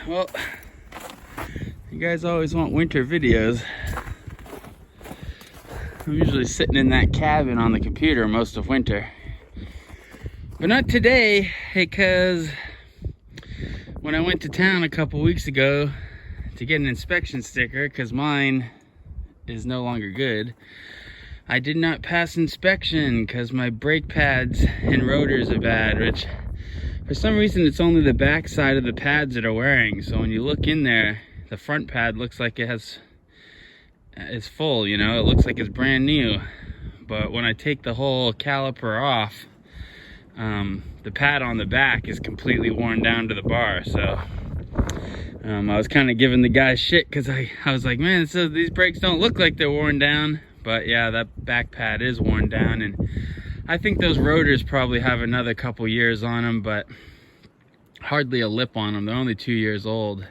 Well, you guys always want winter videos. I'm usually sitting in that cabin on the computer most of winter. But not today, because when I went to town a couple weeks ago to get an inspection sticker, because mine is no longer good, I did not pass inspection because my brake pads and rotors are bad, which for some reason it's only the back side of the pads that are wearing. So when you look in there, the front pad looks like it's full, you know, it looks like it's brand new. But when I take the whole caliper off, the pad on the back is completely worn down to the bar. So I was kind of giving the guy shit because I was like, man, so these brakes don't look like they're worn down. But yeah, that back pad is worn down, and I think those rotors probably have another couple years on them, but hardly a lip on them. They're only 2 years old.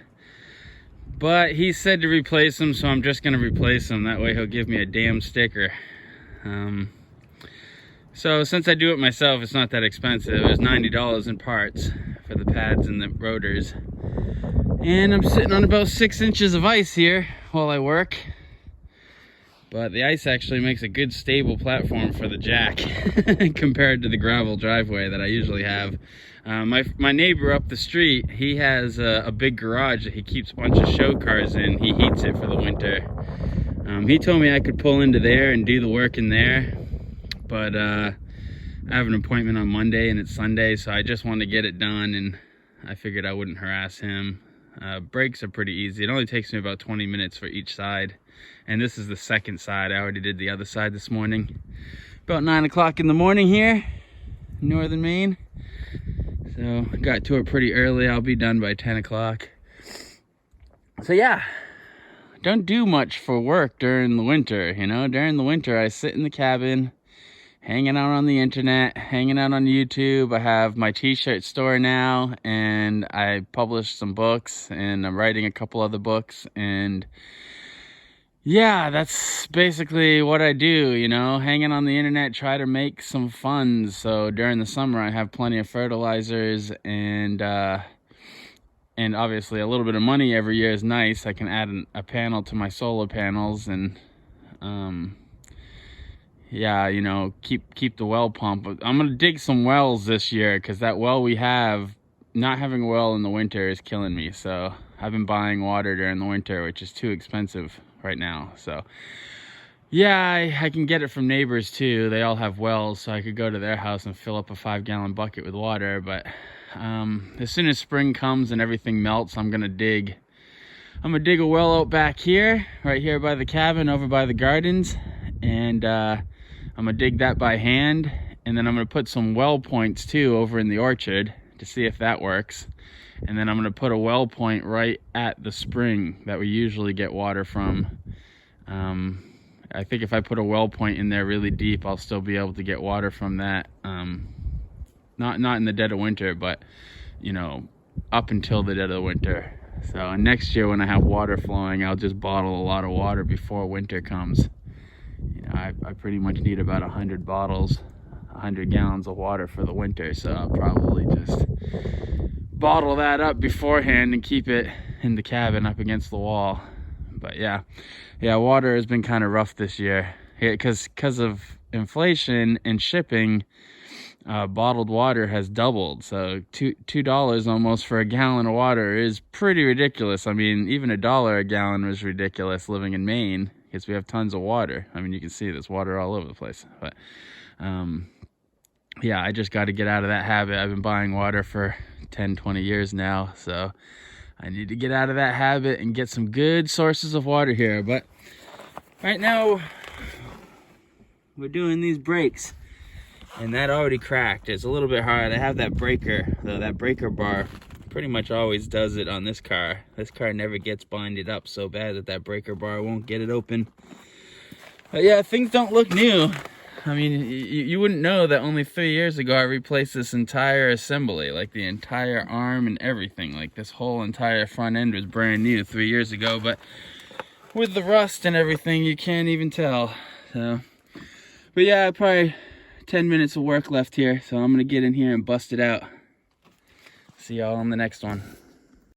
But he said to replace them, so I'm just gonna replace them. That way he'll give me a damn sticker. So since I do it myself, it's not that expensive. It was $90 in parts for the pads and the rotors. And I'm sitting on about 6 inches of ice here while I work. But the ice actually makes a good stable platform for the jack compared to the gravel driveway that I usually have. My neighbor up the street, he has a big garage that he keeps a bunch of show cars in. He heats it for the winter. He told me I could pull into there and do the work in there, but I have an appointment on Monday and it's Sunday, so I just wanted to get it done, and I figured I wouldn't harass him. Brakes are pretty easy. It only takes me about 20 minutes for each side. And this is the second side. I already did the other side this morning. About 9 o'clock in the morning here in northern Maine. So I got to it pretty early. I'll be done by 10 o'clock. So yeah, don't do much for work during the winter, you know. During the winter, I sit in the cabin, hanging out on the internet, hanging out on YouTube. I have my t-shirt store now, and I published some books, and I'm writing a couple other books, and yeah, that's basically what I do, you know, hanging on the internet, try to make some funds. So during the summer, I have plenty of fertilizers, and obviously a little bit of money every year is nice. I can add a panel to my solar panels, and yeah, you know, keep the well pump. I'm gonna dig some wells this year because that well we have, not having a well in the winter is killing me. So I've been buying water during the winter, which is too expensive right now. So yeah, I can get it from neighbors too. They all have wells, so I could go to their house and fill up a 5-gallon bucket with water. But as soon as spring comes and everything melts, I'm gonna dig a well out back here, right here by the cabin, over by the gardens, and I'm gonna dig that by hand, and then I'm gonna put some well points too over in the orchard to see if that works. And then I'm gonna put a well point right at the spring that we usually get water from. I think if I put a well point in there really deep, I'll still be able to get water from that. Not in the dead of winter, but you know, up until the dead of the winter. So next year when I have water flowing, I'll just bottle a lot of water before winter comes. You know, I pretty much need about 100 bottles, 100 gallons of water for the winter, so I'll probably just bottle that up beforehand and keep it in the cabin up against the wall. But yeah, water has been kind of rough this year because of inflation and shipping. Bottled water has doubled, so $2 almost for a gallon of water is pretty ridiculous. I mean, even $1 a gallon was ridiculous living in Maine because we have tons of water. I mean, you can see there's water all over the place. But yeah, I just got to get out of that habit. I've been buying water for 10-20 years now, so I need to get out of that habit and get some good sources of water here. But right now we're doing these brakes, and that already cracked. It's a little bit hard. I have that breaker, though. That breaker bar pretty much always does it on this car. This car never gets binded up so bad that breaker bar won't get it open. But yeah, things don't look new. I mean, you wouldn't know that only 3 years ago I replaced this entire assembly, like the entire arm and everything. Like this whole entire front end was brand new 3 years ago, but with the rust and everything, you can't even tell. So, but yeah, probably 10 minutes of work left here, so I'm gonna get in here and bust it out. See y'all on the next one.